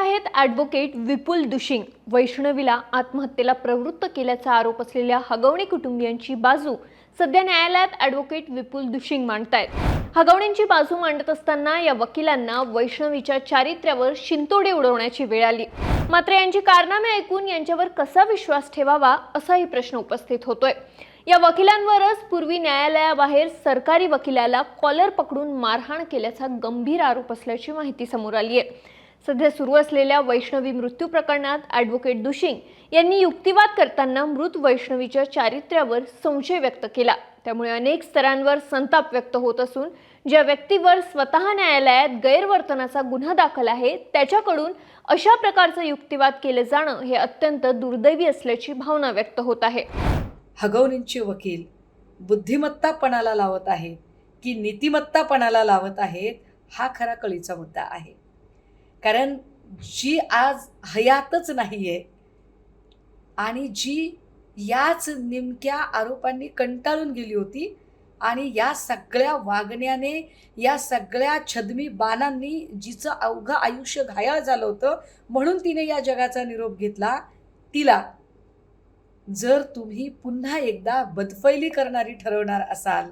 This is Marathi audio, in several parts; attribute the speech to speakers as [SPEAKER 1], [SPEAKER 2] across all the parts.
[SPEAKER 1] आहेत ॲडव्होकेट विपुल दुशिंग। वैष्णवीला आत्महत्येला प्रवृत्त केल्याचा आरोप असलेल्या हगवणे कुटुंबियांची बाजू सध्या न्यायालयात ॲडव्होकेट विपुल दुशिंग मांडतायत। हगवणेंची बाजू मांडत असताना या वकिलांना वैष्णवीच्या चारित्र्यावर शिंतोडे उडवण्याची वेळ आली। मात्र यांची कारनामे ऐकून यांच्यावर कसा विश्वास ठेवावा असाही प्रश्न उपस्थित होतोय। या वकिलांवरच पूर्वी न्यायालयाबाहेर सरकारी वकिलाला कॉलर पकडून मारहाण केल्याचा गंभीर आरोप असल्याची माहिती समोर आली आहे। सध्या सुरू असलेल्या वैष्णवी मृत्यू प्रकरणात ॲडव्होकेट दुशिंग यांनी युक्तिवाद करताना मृत वैष्णवीच्या चारित्र्यावर संशय व्यक्त केला। त्यामुळे अनेक स्तरांवर संताप व्यक्त होत असून ज्या व्यक्तीवर स्वतः न्यायालयात गैरवर्तनाचा गुन्हा दाखल आहे त्याच्याकडून अशा प्रकारचे युक्तिवाद केले जाणं हे अत्यंत दुर्दैवी असल्याची भावना व्यक्त होत आहे।
[SPEAKER 2] हगवणेंचे वकील बुद्धिमत्तापणाला लावत आहेत की नीतिमत्तापणाला लावत आहेत हा खरा कळीचा मुद्दा आहे। कारण जी आज हयातच नाहीये आणि जी याच नेमक्या आरोपांनी कंटाळून गेली होती आणि या सगळ्या वागण्याने या सगळ्या छद्मी बाणांनी जिचं अवघं आयुष्य घायाळ झालं होतं म्हणून तिने या जगाचा निरोप घेतला, तिला जर तुम्ही पुन्हा एकदा बदफैली करणारी ठरवणार असाल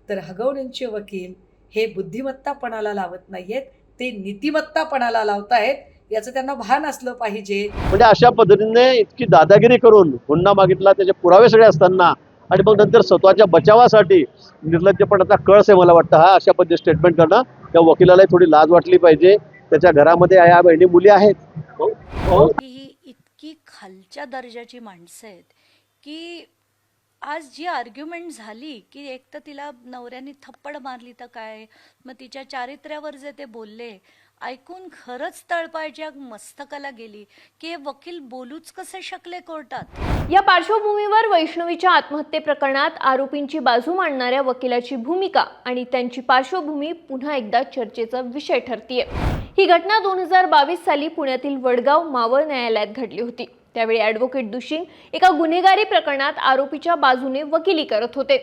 [SPEAKER 2] तर हगवणेंचे वकील हे बुद्धिमत्तापणाला लावत नाहीयेत, ते नीतिमत्तापणाला लावतायत। याचं त्यांना भान असलं पाहिजे।
[SPEAKER 3] म्हणजे अशा पद्धतीने इतकी दादागिरी करून हुंडा मागितला, त्याचे पुरावे सगळे असताना आणि मग नंतर स्वतःच्या बचावासाठी निर्लज्जपणाचा कळस आहे मला वाटतं हा अशा पद्धतीने स्टेटमेंट करणं। त्या वकिलाला थोडी लाज वाटली पाहिजे। त्याच्या घरामध्ये या बहिणी मुली आहेत।
[SPEAKER 4] ही इतकी खालच्या दर्जाची माणसं आहेत की आज जी आर्ग्युमेंट झाली की एक तर तिला नवऱ्याने थप्पड मारली तर काय, मग तिच्या चारित्र्यावर जे ते बोलले ऐकून खरंच तळपायच्या मस्तकाला गेली की वकील बोलूच कसे शकले कोर्टात।
[SPEAKER 1] या पार्श्वभूमीवर वैष्णवीच्या आत्महत्ये प्रकरणात आरोपींची बाजू मांडणाऱ्या वकिलाची भूमिका आणि त्यांची पार्श्वभूमी पुन्हा एकदा चर्चेचा विषय ठरतीये। ही घटना 2022 साली पुण्यातील वडगाव मावळ न्यायालयात घडली होती। त्यावेळी ॲडव्होकेट दुशिंग एका गुन्हेगारी प्रकरणात आरोपीच्या बाजूने वकिली करत होते।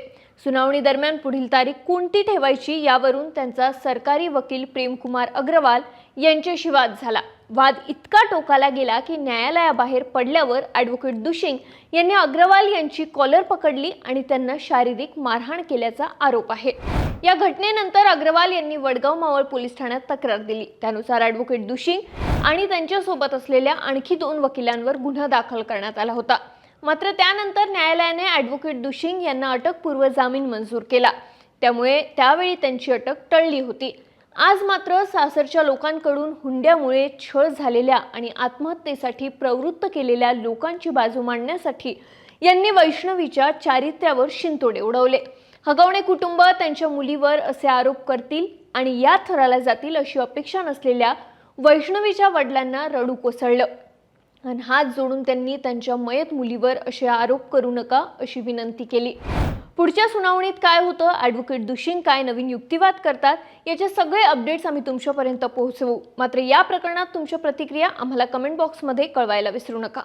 [SPEAKER 1] सुनावणी दरम्यान पुढील तारीख कोणती ठेवायची यावरून त्यांचा सरकारी वकील प्रेमकुमार अग्रवाल यांच्याशी वाद झाला। वाद इतका टोकाला गेला की न्यायालयाबाहेर पडल्यावर ॲडव्होकेट दुशिंग यांनी अग्रवाल यांची कॉलर पकडली आणि त्यांना शारीरिक मारहाण केल्याचा आरोप आहे। या घटनेनंतर अग्रवाल यांनी वडगाव मावळ पोलीस ठाण्यात तक्रार दिली। त्यानुसार ॲडव्होकेट दुशिंग आणि त्यांच्यासोबत असलेल्या आणखी 2 वकिलांवर गुन्हा दाखल करण्यात आला होता। मात्र त्यानंतर न्यायालयाने ॲडव्होकेट दुशिंग यांना अटकपूर्व जामीन मंजूर केला, त्यामुळे त्यावेळी त्यांची अटक टळली होती। आज मात्र सासरच्या लोकांकडून हुंड्यामुळे छळ झालेल्या आणि आत्महत्येसाठी प्रवृत्त केलेल्या लोकांची बाजू मांडण्यासाठी यांनी वैष्णवीच्या चारित्र्यावर शिंतोडे उडवले। हगवणे कुटुंब त्यांच्या मुलीवर असे आरोप करतील आणि या थराला जातील अशी अपेक्षा नसलेल्या वैष्णवीच्या वडिलांना रडू कोसळलं आणि हात जोडून त्यांनी त्यांच्या मयत मुलीवर असे आरोप करू नका अशी विनंती केली। पुढच्या सुनावणीत काय होतं, ॲडव्होकेट दुशिंग काय नवीन युक्तिवाद करतात याचे सगळे अपडेट्स आम्ही तुमच्यापर्यंत पोहोचवू। मात्र या प्रकरणात तुमच्या प्रतिक्रिया आम्हाला कमेंट बॉक्समध्ये कळवायला विसरू नका।